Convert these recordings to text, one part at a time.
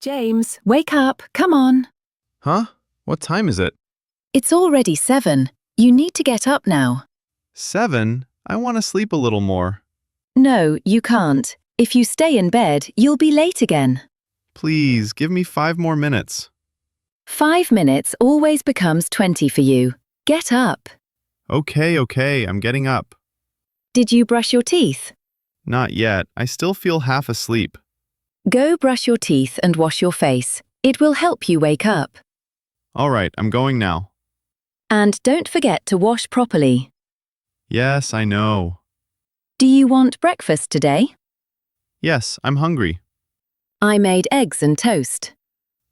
James, wake up, come on. Huh? What time is it? It's already 7. You need to get up now. 7? I want to sleep a little more. No, you can't. If you stay in bed, you'll be late again. Please, give me 5 more minutes. 5 minutes always becomes 20 for you. Get up. Okay, I'm getting up. Did you brush your teeth? Not yet. I still feel half asleep. Go brush your teeth and wash your face. It will help you wake up. All right, I'm going now. And don't forget to wash properly. Yes, I know. Do you want breakfast today? Yes, I'm hungry. I made eggs and toast.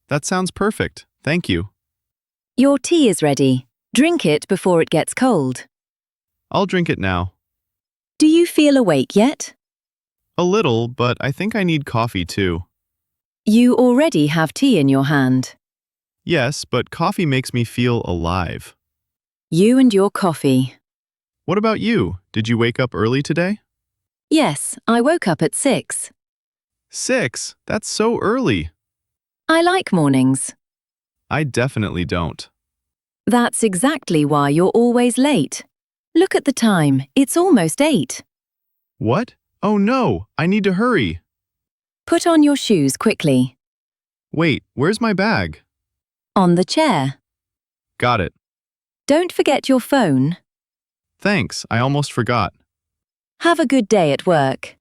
That sounds perfect. Thank you. Your tea is ready. Drink it before it gets cold. I'll drink it now. Do you feel awake yet? A little, but I think I need coffee too. You already have tea in your hand. Yes, but coffee makes me feel alive. You and your coffee. What about you? Did you wake up early today? Yes, I woke up at 6. 6? That's so early. I like mornings. I definitely don't. That's exactly why you're always late. Look at the time, it's almost 8. What? Oh no, I need to hurry. Put on your shoes quickly. Wait, where's my bag? On the chair. Got it. Don't forget your phone. Thanks, I almost forgot. Have a good day at work.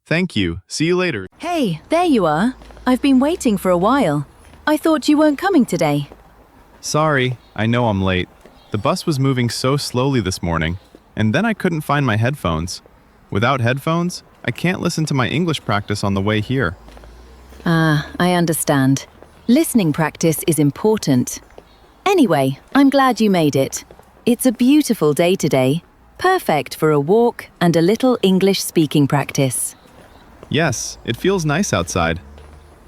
Thank you. See you later. Hey, there you are. I've been waiting for a while. I thought you weren't coming today. Sorry, I know I'm late. The bus was moving so slowly this morning, and then I couldn't find my headphones. Without headphones, I can't listen to my English practice on the way here. I understand. Listening practice is important. Anyway, I'm glad you made it. It's a beautiful day today, perfect for a walk and a little English speaking practice. Yes, it feels nice outside.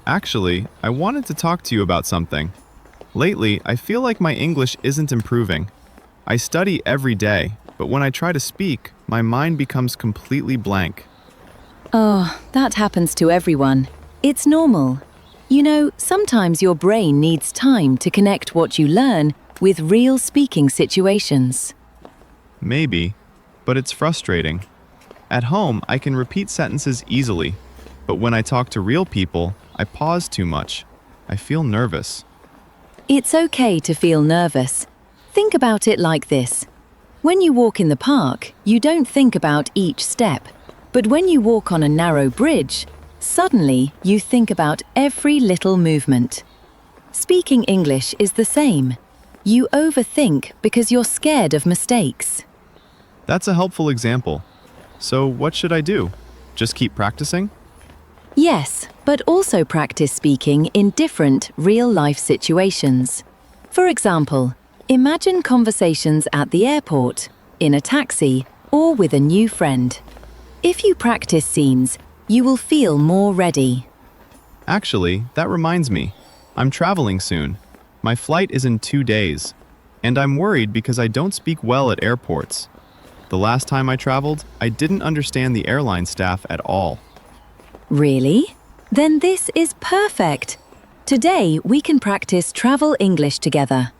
Actually, I wanted to talk to you about something. Lately, I feel like my English isn't improving. I study every day, but when I try to speak, my mind becomes completely blank. Oh, that happens to everyone. It's normal. You know, sometimes your brain needs time to connect what you learn with real speaking situations. Maybe, but it's frustrating. At home, I can repeat sentences easily, but when I talk to real people, I pause too much. I feel nervous. It's okay to feel nervous. Think about it like this. When you walk in the park, you don't think about each step. But when you walk on a narrow bridge, suddenly you think about every little movement. Speaking English is the same. You overthink because you're scared of mistakes. That's a helpful example. So what should I do? Just keep practicing? Yes, but also practice speaking in different real-life situations. For example, imagine conversations at the airport, in a taxi, or with a new friend. If you practice scenes, you will feel more ready. Actually, that reminds me. I'm traveling soon. My flight is in 2 days. And I'm worried because I don't speak well at airports. The last time I traveled, I didn't understand the airline staff at all. Really? Then this is perfect. Today we can practice travel English together.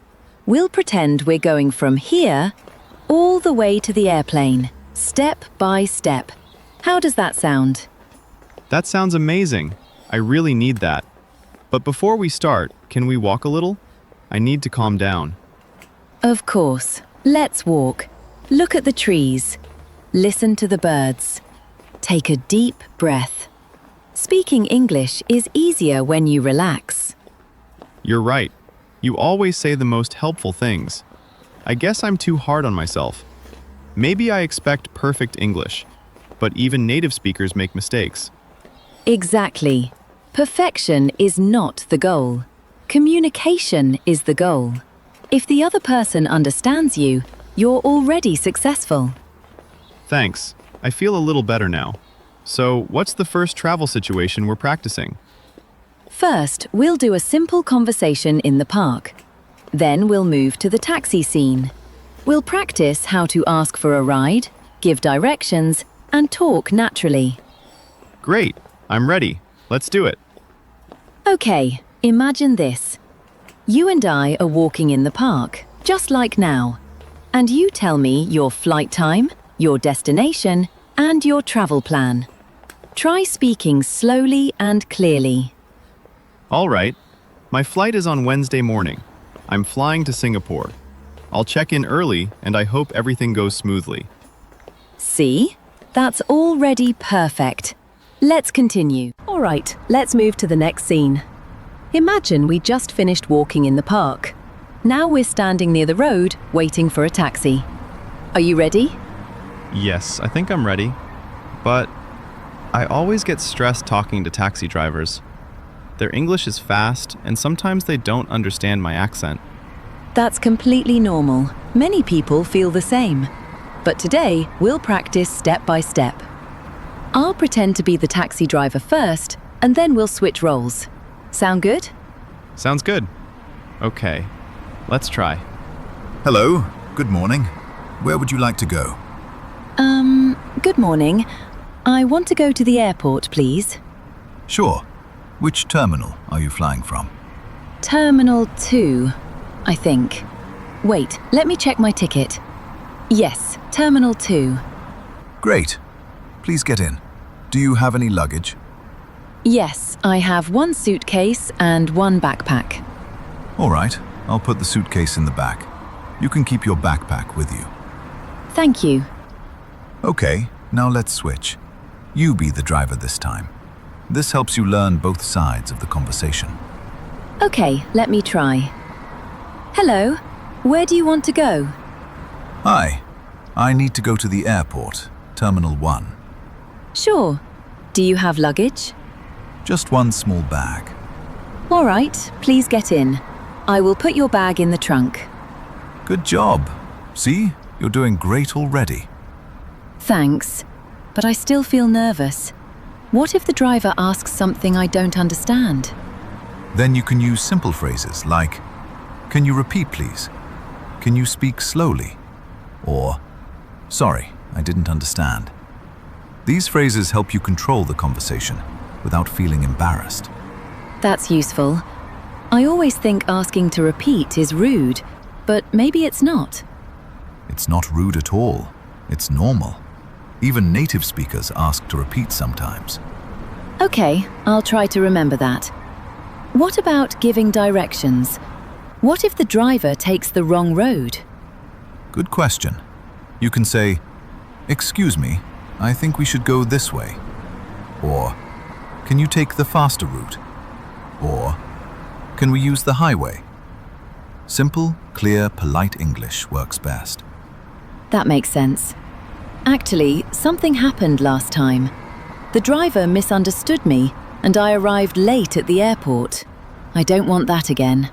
We'll pretend we're going from here all the way to the airplane, step by step. How does that sound? That sounds amazing. I really need that. But before we start, can we walk a little? I need to calm down. Of course. Let's walk. Look at the trees. Listen to the birds. Take a deep breath. Speaking English is easier when you relax. You're right. You always say the most helpful things. I guess I'm too hard on myself. Maybe I expect perfect English, but even native speakers make mistakes. Exactly. Perfection is not the goal. Communication is the goal. If the other person understands you, you're already successful. Thanks. I feel a little better now. So, what's the first travel situation we're practicing? First, we'll do a simple conversation in the park. Then we'll move to the taxi scene. We'll practice how to ask for a ride, give directions, and talk naturally. Great. I'm ready. Let's do it. Okay, imagine this. You and I are walking in the park, just like now. And you tell me your flight time, your destination, and your travel plan. Try speaking slowly and clearly. All right. My flight is on Wednesday morning. I'm flying to Singapore. I'll check in early and I hope everything goes smoothly. See? That's already perfect. Let's continue. All right, let's move to the next scene. Imagine we just finished walking in the park. Now we're standing near the road, waiting for a taxi. Are you ready? Yes, I think I'm ready. But I always get stressed talking to taxi drivers. Their English is fast and sometimes they don't understand my accent. That's completely normal. Many people feel the same. But today, we'll practice step by step. I'll pretend to be the taxi driver first, and then we'll switch roles. Sound good? Sounds good. Okay, let's try. Hello, good morning. Where would you like to go? Good morning. I want to go to the airport, please. Sure. Which terminal are you flying from? Terminal 2, I think. Wait, let me check my ticket. Yes, Terminal 2. Great. Please get in. Do you have any luggage? Yes, I have one suitcase and one backpack. All right, I'll put the suitcase in the back. You can keep your backpack with you. Thank you. Okay, now let's switch. You be the driver this time. This helps you learn both sides of the conversation. Okay, let me try. Hello, where do you want to go? Hi, I need to go to the airport, Terminal 1. Sure. Do you have luggage? Just one small bag. All right, please get in. I will put your bag in the trunk. Good job. See, you're doing great already. Thanks, but I still feel nervous. What if the driver asks something I don't understand? Then you can use simple phrases like, "Can you repeat, please? Can you speak slowly?" Or, "Sorry, I didn't understand." These phrases help you control the conversation without feeling embarrassed. That's useful. I always think asking to repeat is rude, but maybe it's not. It's not rude at all. It's normal. Even native speakers ask to repeat sometimes. Okay, I'll try to remember that. What about giving directions? What if the driver takes the wrong road? Good question. You can say, "Excuse me, I think we should go this way." Or, "Can you take the faster route?" Or, "Can we use the highway?" Simple, clear, polite English works best. That makes sense. Actually, something happened last time. The driver misunderstood me, and I arrived late at the airport. I don't want that again.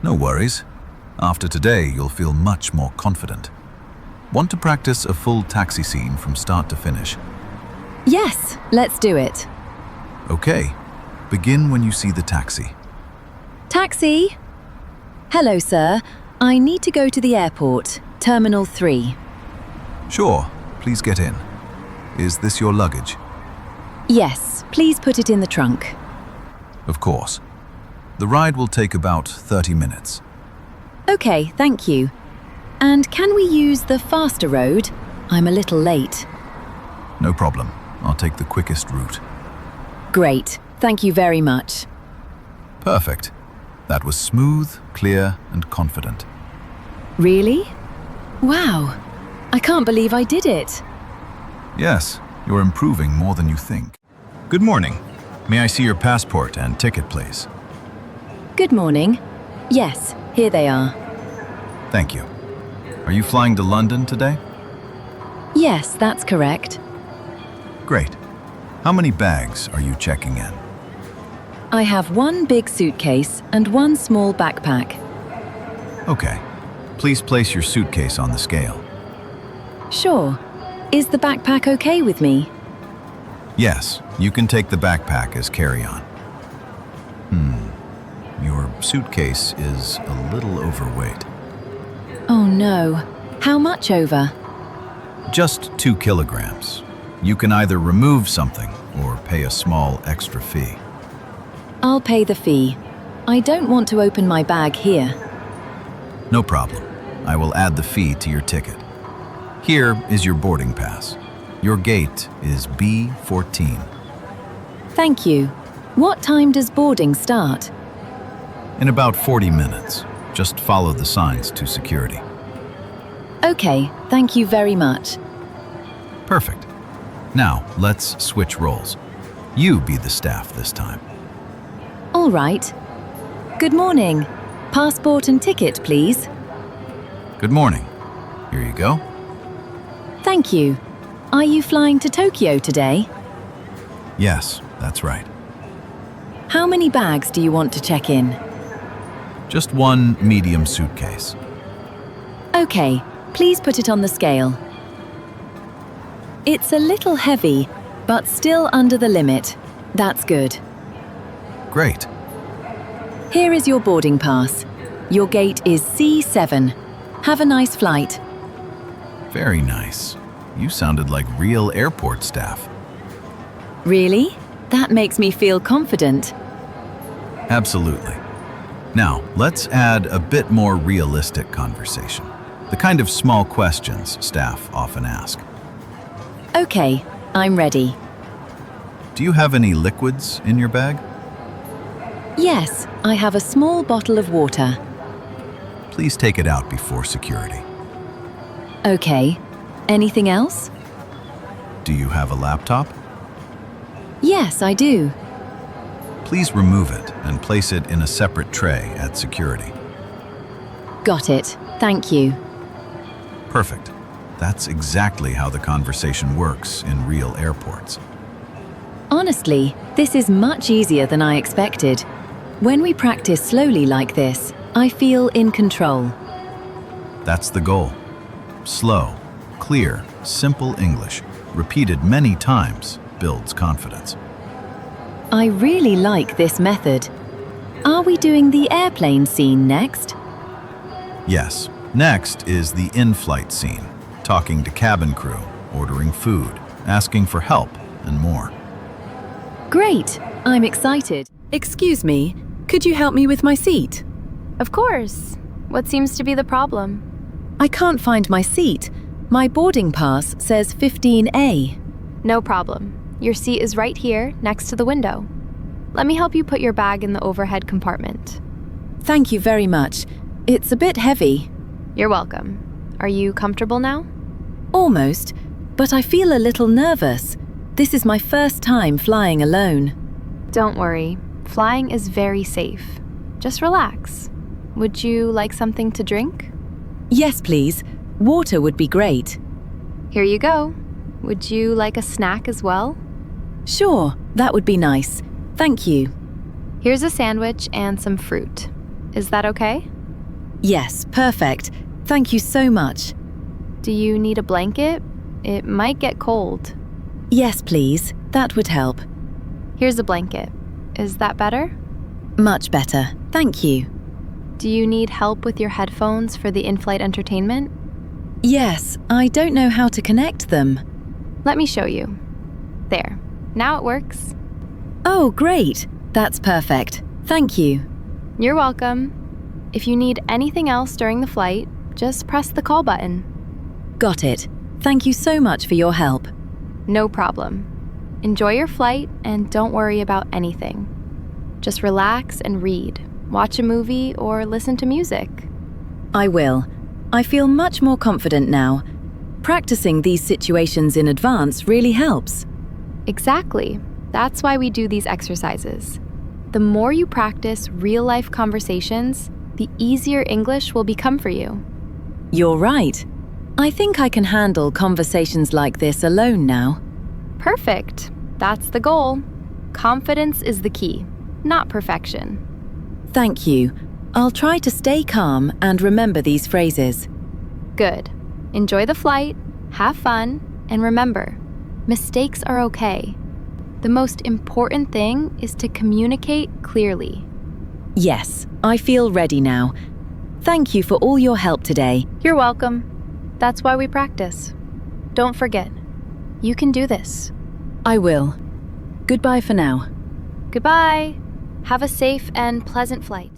No worries. After today, you'll feel much more confident. Want to practice a full taxi scene from start to finish? Yes, let's do it. Okay. Begin when you see the taxi. Taxi! Hello, sir. I need to go to the airport, Terminal 3. Sure, please get in. Is this your luggage? Yes, please put it in the trunk. Of course. The ride will take about 30 minutes. Okay, thank you. And can we use the faster road? I'm a little late. No problem. I'll take the quickest route. Great, thank you very much. Perfect. That was smooth, clear, and confident. Really? Wow, I can't believe I did it. Yes, you're improving more than you think. Good morning. May I see your passport and ticket, please? Good morning. Yes, here they are. Thank you. Are you flying to London today? Yes, that's correct. Great. How many bags are you checking in? I have one big suitcase and one small backpack. Okay. Please place your suitcase on the scale. Sure. Is the backpack okay with me? Yes, you can take the backpack as carry-on. Your suitcase is a little overweight. Oh no. How much over? Just 2 kilograms. You can either remove something or pay a small extra fee. I'll pay the fee. I don't want to open my bag here. No problem. I will add the fee to your ticket. Here is your boarding pass. Your gate is B14. Thank you. What time does boarding start? In about 40 minutes. Just follow the signs to security. Okay, thank you very much. Perfect. Now, let's switch roles. You be the staff this time. All right. Good morning. Passport and ticket, please. Good morning. Here you go. Thank you. Are you flying to Tokyo today? Yes, that's right. How many bags do you want to check in? Just one medium suitcase. Okay, please put it on the scale. It's a little heavy, but still under the limit. That's good. Great. Here is your boarding pass. Your gate is C7. Have a nice flight. Very nice. You sounded like real airport staff. Really? That makes me feel confident. Absolutely. Now, let's add a bit more realistic conversation. The kind of small questions staff often ask. Okay, I'm ready. Do you have any liquids in your bag? Yes, I have a small bottle of water. Please take it out before security. Okay. Anything else? Do you have a laptop? Yes, I do. Please remove it and place it in a separate tray at security. Got it. Thank you. Perfect. That's exactly how the conversation works in real airports. Honestly, this is much easier than I expected. When we practice slowly like this, I feel in control. That's the goal. Slow, clear, simple English, repeated many times, builds confidence. I really like this method. Are we doing the airplane scene next? Yes. Next is the in-flight scene, talking to cabin crew, ordering food, asking for help, and more. Great! I'm excited. Excuse me, could you help me with my seat? Of course. What seems to be the problem? I can't find my seat. My boarding pass says 15A. No problem. Your seat is right here, next to the window. Let me help you put your bag in the overhead compartment. Thank you very much. It's a bit heavy. You're welcome. Are you comfortable now? Almost, but I feel a little nervous. This is my first time flying alone. Don't worry. Flying is very safe. Just relax. Would you like something to drink? Yes, please. Water would be great. Here you go. Would you like a snack as well? Sure, that would be nice. Thank you. Here's a sandwich and some fruit. Is that okay? Yes, perfect. Thank you so much. Do you need a blanket? It might get cold. Yes, please. That would help. Here's a blanket. Is that better? Much better. Thank you. Do you need help with your headphones for the in-flight entertainment? Yes, I don't know how to connect them. Let me show you. There. Now it works. Oh, great. That's perfect. Thank you. You're welcome. If you need anything else during the flight, just press the call button. Got it. Thank you so much for your help. No problem. Enjoy your flight and don't worry about anything. Just relax and read, watch a movie, or listen to music. I will. I feel much more confident now. Practicing these situations in advance really helps. Exactly. That's why we do these exercises. The more you practice real-life conversations, the easier English will become for you. You're right. I think I can handle conversations like this alone now. Perfect. That's the goal. Confidence is the key, not perfection. Thank you. I'll try to stay calm and remember these phrases. Good. Enjoy the flight, have fun, and remember, mistakes are okay. The most important thing is to communicate clearly. Yes, I feel ready now. Thank you for all your help today. You're welcome. That's why we practice. Don't forget, you can do this. I will. Goodbye for now. Goodbye. Have a safe and pleasant flight.